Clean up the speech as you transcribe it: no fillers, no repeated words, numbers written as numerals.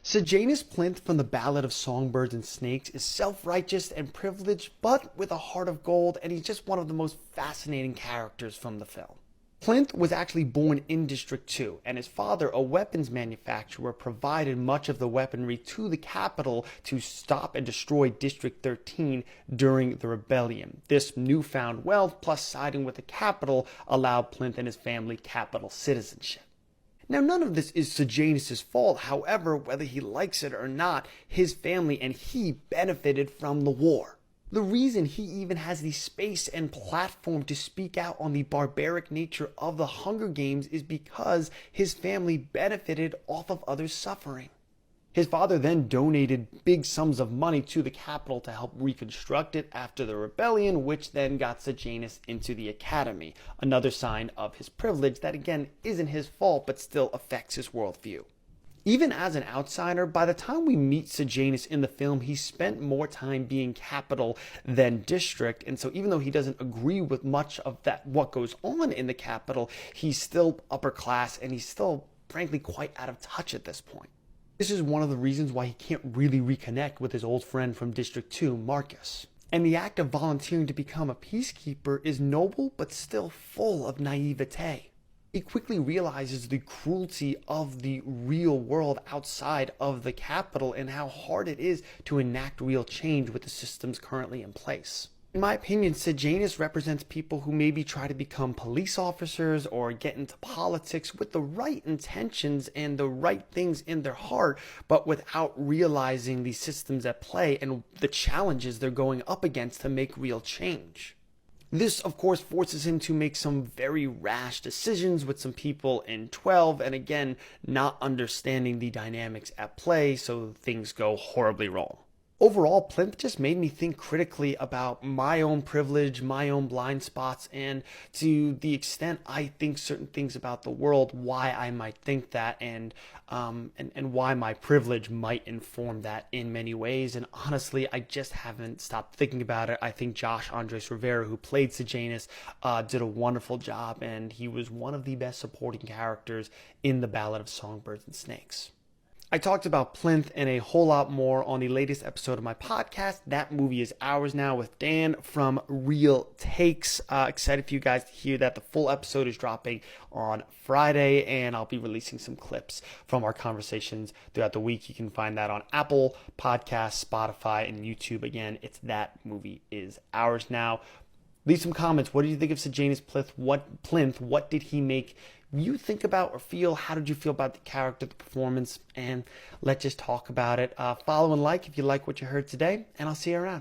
Sejanus Plinth from the Ballad of Songbirds and Snakes is self-righteous and privileged, but with a heart of gold, and he's just one of the most fascinating characters from the film. Plinth was actually born in District 2, and his father, a weapons manufacturer, provided much of the weaponry to the capital to stop and destroy District 13 during the rebellion. This newfound wealth, plus siding with the capital, allowed Plinth and his family capital citizenship. Now, none of this is Sejanus' fault. However, whether he likes it or not, his family and he benefited from the war. The reason he even has the space and platform to speak out on the barbaric nature of the Hunger Games is because his family benefited off of others' suffering. His father then donated big sums of money to the capital to help reconstruct it after the rebellion, which then got Sejanus into the academy. Another sign of his privilege that, again, isn't his fault, but still affects his worldview. Even as an outsider, by the time we meet Sejanus in the film, he spent more time being capital than district, and so even though he doesn't agree with much of that, what goes on in the capital, he's still upper class, and he's still, frankly, quite out of touch at this point. This is one of the reasons why he can't really reconnect with his old friend from District 2, Marcus. And the act of volunteering to become a peacekeeper is noble, but still full of naivete. He quickly realizes the cruelty of the real world outside of the capital and how hard it is to enact real change with the systems currently in place. In my opinion, Sejanus represents people who maybe try to become police officers or get into politics with the right intentions and the right things in their heart, but without realizing the systems at play and the challenges they're going up against to make real change. This, of course, forces him to make some very rash decisions with some people in 12, and again, not understanding the dynamics at play, so things go horribly wrong. Overall, Plinth just made me think critically about my own privilege, my own blind spots, and to the extent I think certain things about the world, why I might think that, and why my privilege might inform that in many ways. And honestly, I just haven't stopped thinking about it. I think Josh Andrés Rivera, who played Sejanus, did a wonderful job, and he was one of the best supporting characters in the Ballad of Songbirds and Snakes. I talked about Plinth and a whole lot more on the latest episode of my podcast. That movie is ours now with Dan from Real Takes. Excited for you guys to hear that. The full episode is dropping on Friday, and I'll be releasing some clips from our conversations throughout the week. You can find that on Apple Podcasts, Spotify, and YouTube. Again, it's That Movie Is Ours Now. Leave some comments. What did you think of Sejanus Plinth? What did he make you think about or feel? How did you feel about the character, the performance? And let's just talk about it. Follow and like if you like what you heard today, and I'll see you around.